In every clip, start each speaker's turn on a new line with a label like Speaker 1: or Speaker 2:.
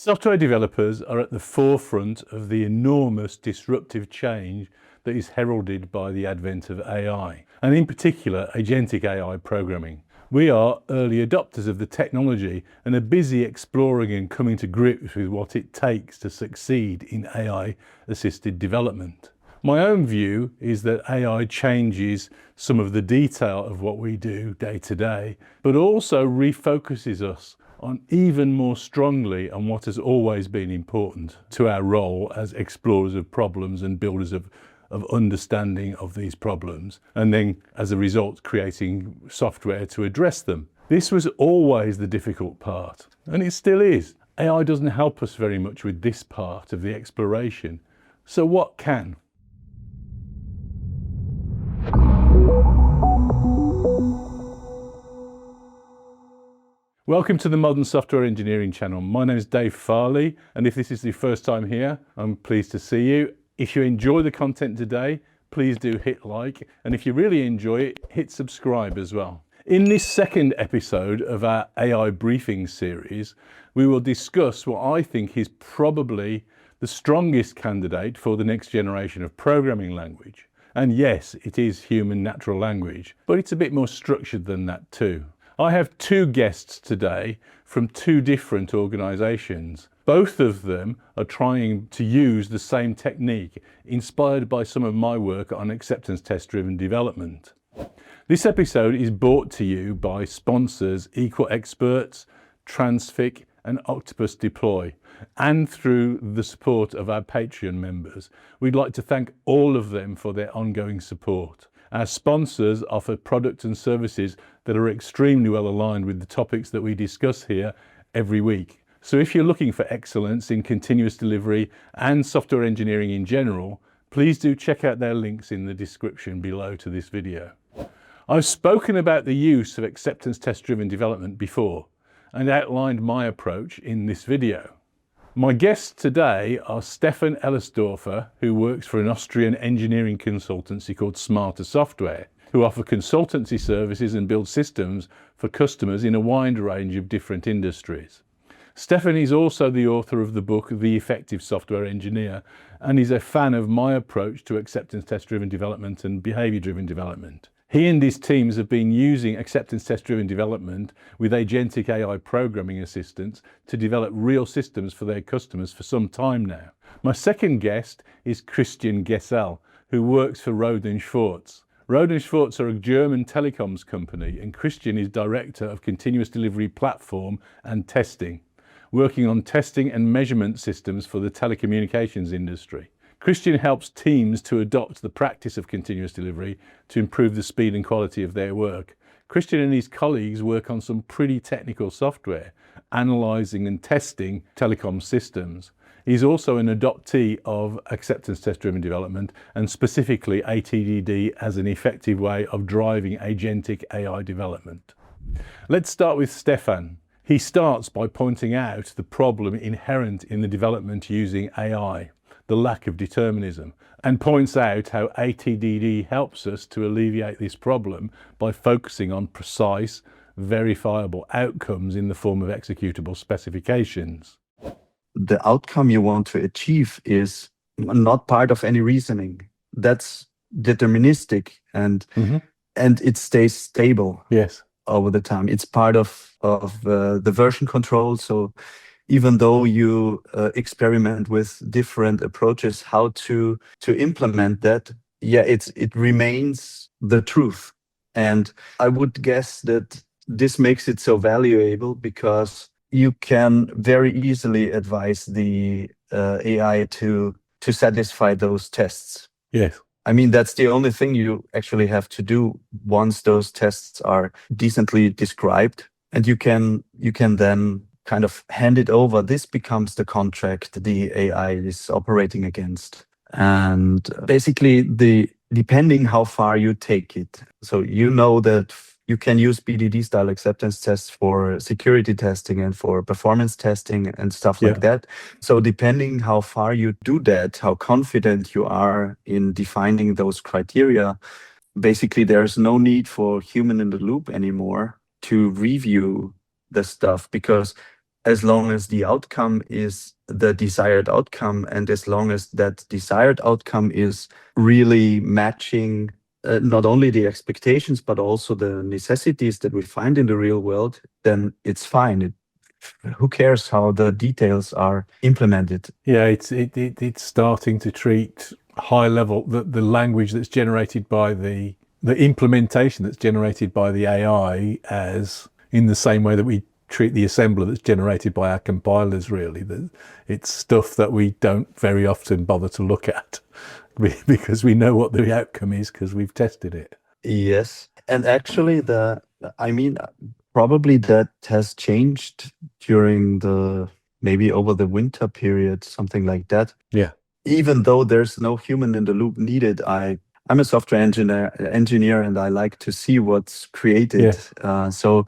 Speaker 1: Software developers are at the forefront of the enormous disruptive change that is heralded by the advent of AI, and in particular agentic AI programming. We are early adopters of the technology and are busy exploring and coming to grips with what it takes to succeed in AI-assisted development. My own view is that AI changes some of the detail of what we do day to day, but also refocuses us on even more strongly on what has always been important to our role as explorers of problems and builders of understanding of these problems, and then as a result creating software to address them. This was always the difficult part, and it still is. AI doesn't help us very much with this part of the exploration. So what can? Welcome to the Modern Software Engineering channel. My name is Dave Farley, and if this is your first time here, I'm pleased to see you. If you enjoy the content today, please do hit like, and if you really enjoy it, hit subscribe as well. In this second episode of our AI briefing series, we will discuss what I think is probably the strongest candidate for the next generation of programming language. And yes, it is human natural language, but it's a bit more structured than that too. I have two guests today from two different organizations. Both of them are trying to use the same technique, inspired by some of my work on acceptance test-driven development. This episode is brought to you by sponsors Equal Experts, Transfic and Octopus Deploy, and through the support of our Patreon members. We'd like to thank all of them for their ongoing support. Our sponsors offer products and services that are extremely well aligned with the topics that we discuss here every week. So if you're looking for excellence in continuous delivery and software engineering in general, please do check out their links in the description below to this video. I've spoken about the use of acceptance test-driven development before and outlined my approach in this video. My guests today are Stefan Ellersdorfer, who works for an Austrian engineering consultancy called Smarter Software, who offer consultancy services and build systems for customers in a wide range of different industries. Stefan is also the author of the book The Effective Software Engineer, and is a fan of my approach to acceptance test-driven development and behavior-driven development. He and his teams have been using acceptance test-driven development with agentic AI programming assistants to develop real systems for their customers for some time now. My second guest is Christian Gesell, who works for Rohde & Schwarz. Rohde & Schwarz are a German telecoms company, and Christian is Director of Continuous Delivery Platform and Testing, working on testing and measurement systems for the telecommunications industry. Christian helps teams to adopt the practice of continuous delivery to improve the speed and quality of their work. Christian and his colleagues work on some pretty technical software, analysing and testing telecom systems. He's also an adoptee of acceptance test-driven development, and specifically ATDD as an effective way of driving agentic AI development. Let's start with Stefan. He starts by pointing out the problem inherent in the development using AI, the lack of determinism, and points out how ATDD helps us to alleviate this problem by focusing on precise, verifiable outcomes in the form of executable specifications.
Speaker 2: The outcome you want to achieve is not part of any reasoning. That's deterministic, and it stays stable.
Speaker 1: Yes.
Speaker 2: Over the time. It's part of the version control. So even though you experiment with different approaches how to implement that, it remains the truth. And I would guess that this makes it so valuable because you can very easily advise the AI to satisfy those tests.
Speaker 1: Yes.
Speaker 2: I mean, that's the only thing you actually have to do once those tests are decently described, and you can then kind of hand it over. This becomes the contract the AI is operating against. And basically, depending how far you take it. So you know that you can use BDD style acceptance tests for security testing and for performance testing and stuff like that. So depending how far you do that, how confident you are in defining those criteria, basically there's no need for human in the loop anymore to review the stuff, because as long as the outcome is the desired outcome, and as long as that desired outcome is really matching not only the expectations but also the necessities that we find in the real world, then it's fine. Who cares how the details are implemented?
Speaker 1: Yeah, it's starting to treat high level the language that's generated by the implementation that's generated by the AI as in the same way that we treat the assembler that's generated by our compilers. Really, that it's stuff that we don't very often bother to look at because we know what the outcome is because we've tested it.
Speaker 2: Yes, and actually, probably that has changed during maybe over the winter period, something like that.
Speaker 1: Yeah.
Speaker 2: Even though there's no human in the loop needed, I'm a software engineer, and I like to see what's created.
Speaker 1: Yeah.
Speaker 2: So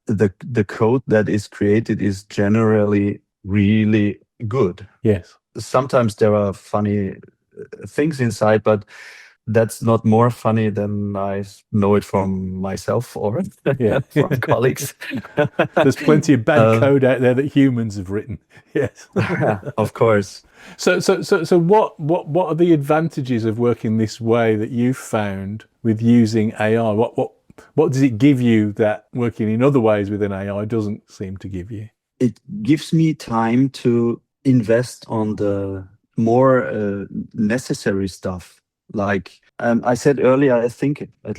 Speaker 2: the code that is created is generally really good.
Speaker 1: Yes.
Speaker 2: Sometimes there are funny things inside, but that's not more funny than I know it from myself or from colleagues.
Speaker 1: There's plenty of bad code out there that humans have written. Yes.
Speaker 2: Of course.
Speaker 1: So what are the advantages of working this way that you've found with using AI? What does it give you that working in other ways with an AI doesn't seem to give you?
Speaker 2: It gives me time to invest on the more necessary stuff. Like I said earlier, I think I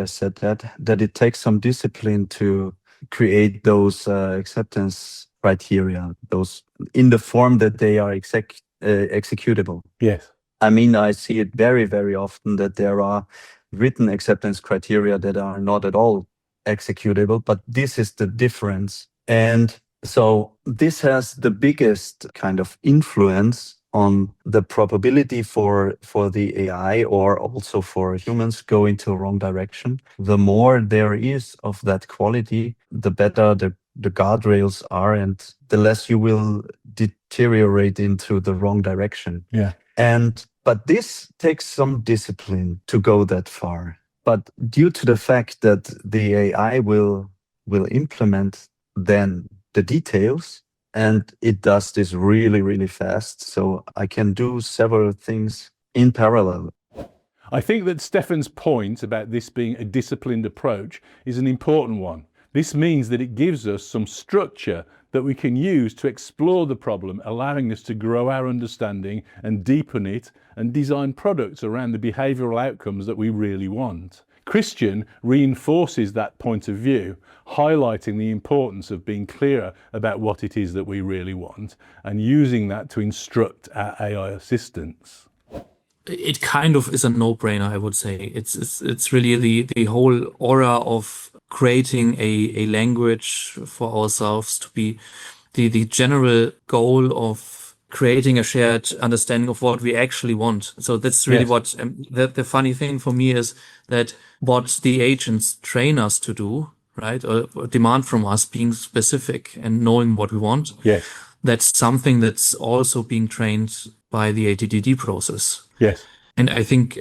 Speaker 2: said that it takes some discipline to create those acceptance criteria, those in the form that they are executable.
Speaker 1: Yes.
Speaker 2: I mean, I see it very, very often that there are written acceptance criteria that are not at all executable, but this is the difference. And so this has the biggest kind of influence on the probability for the AI or also for humans go into a wrong direction. The more there is of that quality, the better the guardrails are, and the less you will deteriorate into the wrong direction.
Speaker 1: Yeah.
Speaker 2: But this takes some discipline to go that far. But due to the fact that the AI will implement then the details, and it does this really, really fast, so I can do several things in parallel.
Speaker 1: I think that Stefan's point about this being a disciplined approach is an important one. This means that it gives us some structure that we can use to explore the problem, allowing us to grow our understanding and deepen it and design products around the behavioral outcomes that we really want. Christian reinforces that point of view, highlighting the importance of being clearer about what it is that we really want and using that to instruct our AI assistants.
Speaker 3: It kind of is a no-brainer, I would say. It's really the whole aura of creating a language for ourselves to be the general goal of creating a shared understanding of what we actually want. So that's really what the funny thing for me is that what the agents train us to do, right, or demand from us being specific and knowing what we want.
Speaker 1: Yes.
Speaker 3: That's something that's also being trained by the ATDD process.
Speaker 1: Yes.
Speaker 3: And I think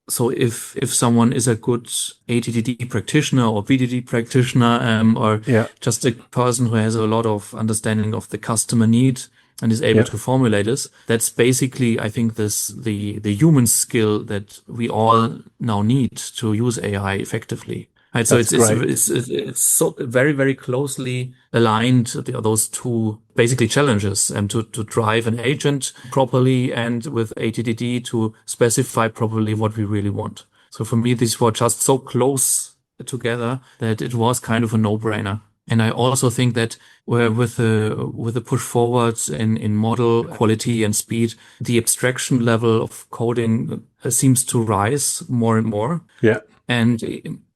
Speaker 3: so if someone is a good ATDD practitioner or VDD practitioner or just a person who has a lot of understanding of the customer need and is able to formulate this, that's basically, I think, the human skill that we all now need to use AI effectively. Right, so it's so very, very closely aligned, those two basically challenges, to drive an agent properly and with ATDD to specify properly what we really want. So for me, these were just so close together that it was kind of a no-brainer. And I also think that with the push forwards in model quality and speed, the abstraction level of coding seems to rise more and more.
Speaker 1: Yeah.
Speaker 3: And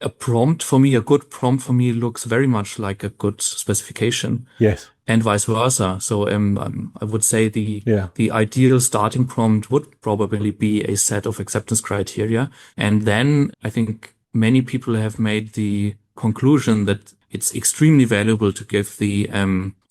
Speaker 3: a good prompt for me looks very much like a good specification.
Speaker 1: Yes.
Speaker 3: And vice versa. So I would say the ideal starting prompt would probably be a set of acceptance criteria. And then I think many people have made the conclusion that it's extremely valuable to give the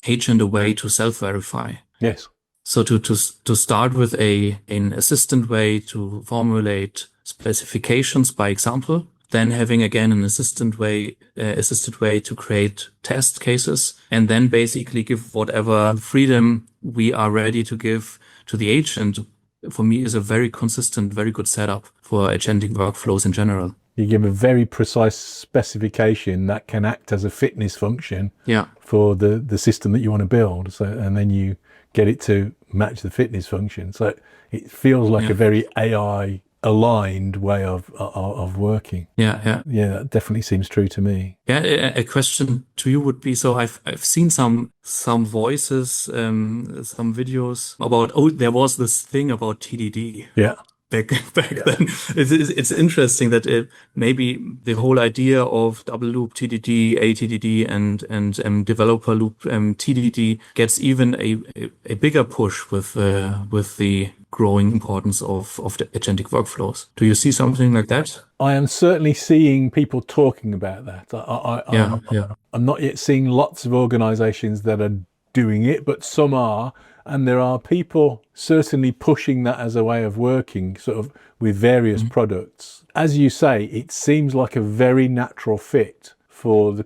Speaker 3: agent a way to self-verify.
Speaker 1: Yes.
Speaker 3: So to start with an assistant way to formulate specifications by example, then having again an assisted way to create test cases, and then basically give whatever freedom we are ready to give to the agent, for me is a very consistent, very good setup for agentic workflows in general.
Speaker 1: You give a very precise specification that can act as a fitness function for the system that you want to build. So, and then you get it to match the fitness function. So it feels like a very AI aligned way of working.
Speaker 3: Yeah,
Speaker 1: that definitely seems true to me.
Speaker 3: Yeah, a question to you would be, so I've seen some voices, some videos about, there was this thing about TDD.
Speaker 1: Yeah.
Speaker 3: Back then. It's interesting that maybe the whole idea of double loop TDD, ATDD, and developer loop TDD gets even a bigger push with the growing importance of the agentic workflows. Do you see something like that?
Speaker 1: I am certainly seeing people talking about that. I'm not yet seeing lots of organizations that are doing it, but some are. And there are people certainly pushing that as a way of working, sort of with various products. As you say, it seems like a very natural fit for the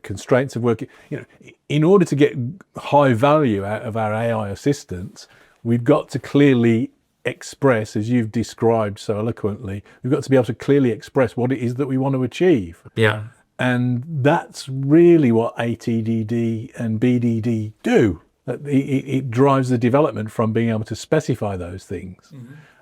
Speaker 1: constraints of working. You know, in order to get high value out of our AI assistants, we've got to clearly express, as you've described so eloquently, we've got to be able to clearly express what it is that we want to achieve.
Speaker 3: Yeah.
Speaker 1: And that's really what ATDD and BDD do. It drives the development from being able to specify those things.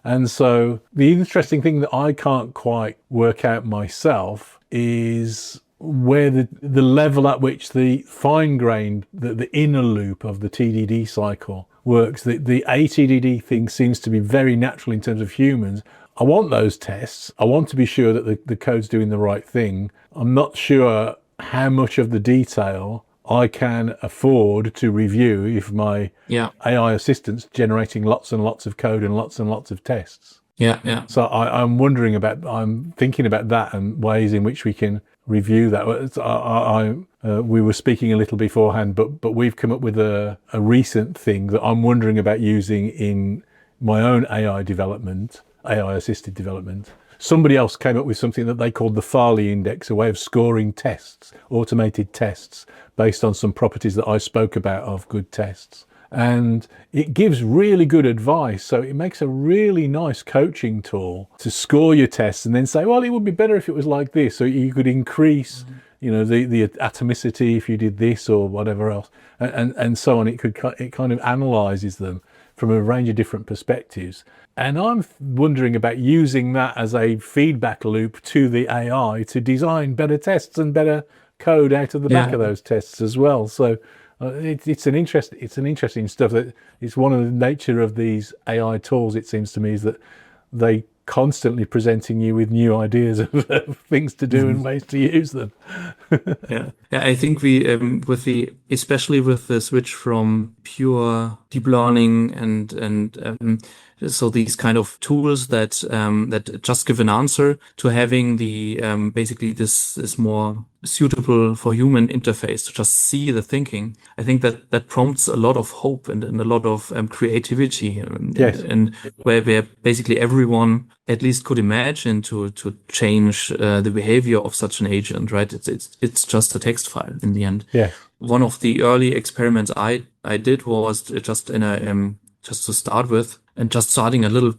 Speaker 1: And so the interesting thing that I can't quite work out myself is where the level at which the fine-grained, the inner loop of the TDD cycle works. The ATDD thing seems to be very natural in terms of humans. I want those tests. I want to be sure that the code's doing the right thing. I'm not sure how much of the detail I can afford to review if my AI assistant's generating lots and lots of code and lots of tests.
Speaker 3: Yeah.
Speaker 1: So I'm thinking about that and ways in which we can review that. We were speaking a little beforehand, but we've come up with a recent thing that I'm wondering about using in my own AI assisted development. Somebody else came up with something that they called the Farley index, a way of scoring tests, automated tests, based on some properties that I spoke about of good tests. And it gives really good advice. So it makes a really nice coaching tool to score your tests and then say, well, it would be better if it was like this. So you could increase, the atomicity if you did this or whatever else, and so on. It kind of analyzes them from a range of different perspectives. And I'm wondering about using that as a feedback loop to the AI to design better tests and better code out of the back of those tests as well. So it's an interesting stuff. That it's one of the nature of these AI tools, it seems to me, is that they constantly presenting you with new ideas of things to do and ways to use them.
Speaker 3: Yeah, I think we especially with the switch from pure deep learning and so these kind of tools that just give an answer, to having the basically this more suitable for human interface to just see the thinking. I think that prompts a lot of hope and a lot of creativity. And where basically everyone at least could imagine to change the behavior of such an agent, right? It's just a text file in the end.
Speaker 1: Yeah.
Speaker 3: One of the early experiments I did was just just to start with, and just starting a little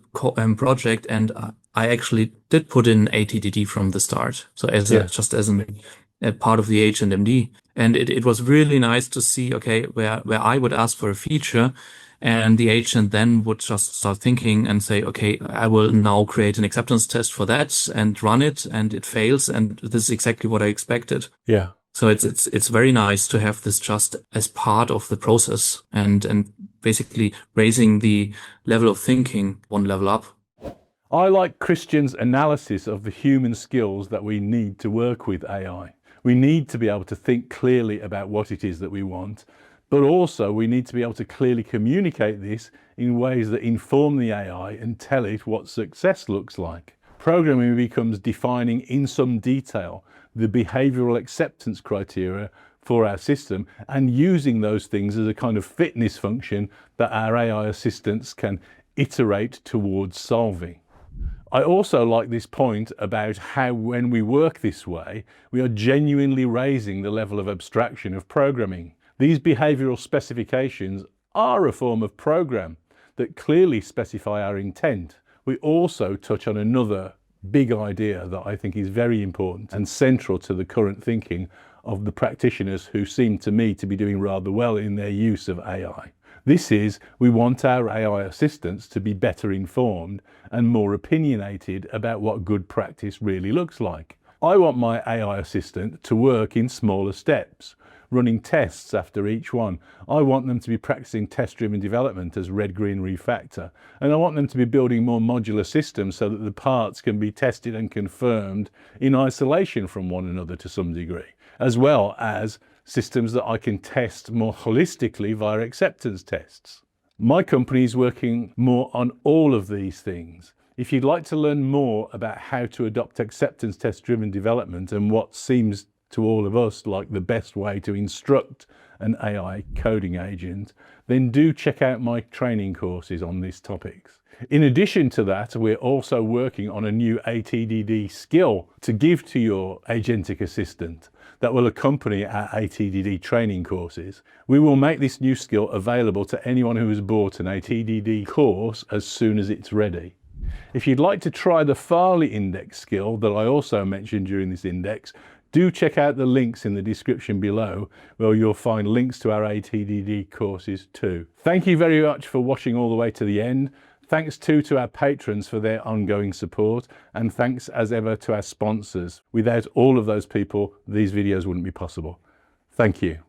Speaker 3: project, and I actually did put in ATDD from the start. So as a part of the agent MD. And it was really nice to see, okay, where I would ask for a feature, and the agent then would just start thinking and say, okay, I will now create an acceptance test for that and run it, and it fails, and this is exactly what I expected.
Speaker 1: Yeah.
Speaker 3: So it's very nice to have this just as part of the process and basically raising the level of thinking one level up.
Speaker 1: I like Christian's analysis of the human skills that we need to work with AI. We need to be able to think clearly about what it is that we want, but also we need to be able to clearly communicate this in ways that inform the AI and tell it what success looks like. Programming becomes defining in some detail the behavioral acceptance criteria for our system and using those things as a kind of fitness function that our AI assistants can iterate towards solving. I also like this point about how when we work this way, we are genuinely raising the level of abstraction of programming. These behavioral specifications are a form of program that clearly specify our intent. We also touch on another big idea that I think is very important and central to the current thinking of the practitioners who seem to me to be doing rather well in their use of AI. This is, we want our AI assistants to be better informed and more opinionated about what good practice really looks like. I want my AI assistant to work in smaller steps, running tests after each one. I want them to be practicing test-driven development as red-green refactor. And I want them to be building more modular systems so that the parts can be tested and confirmed in isolation from one another to some degree, as well as systems that I can test more holistically via acceptance tests. My company is working more on all of these things. If you'd like to learn more about how to adopt acceptance test-driven development and what seems to all of us like the best way to instruct an AI coding agent, then do check out my training courses on these topics. In addition to that, we're also working on a new ATDD skill to give to your agentic assistant that will accompany our ATDD training courses. We will make this new skill available to anyone who has bought an ATDD course as soon as it's ready. If you'd like to try the Farley index skill that I also mentioned during this index, do check out the links in the description below, where you'll find links to our ATDD courses too. Thank you very much for watching all the way to the end. Thanks too to our patrons for their ongoing support, and thanks as ever to our sponsors. Without all of those people, these videos wouldn't be possible. Thank you.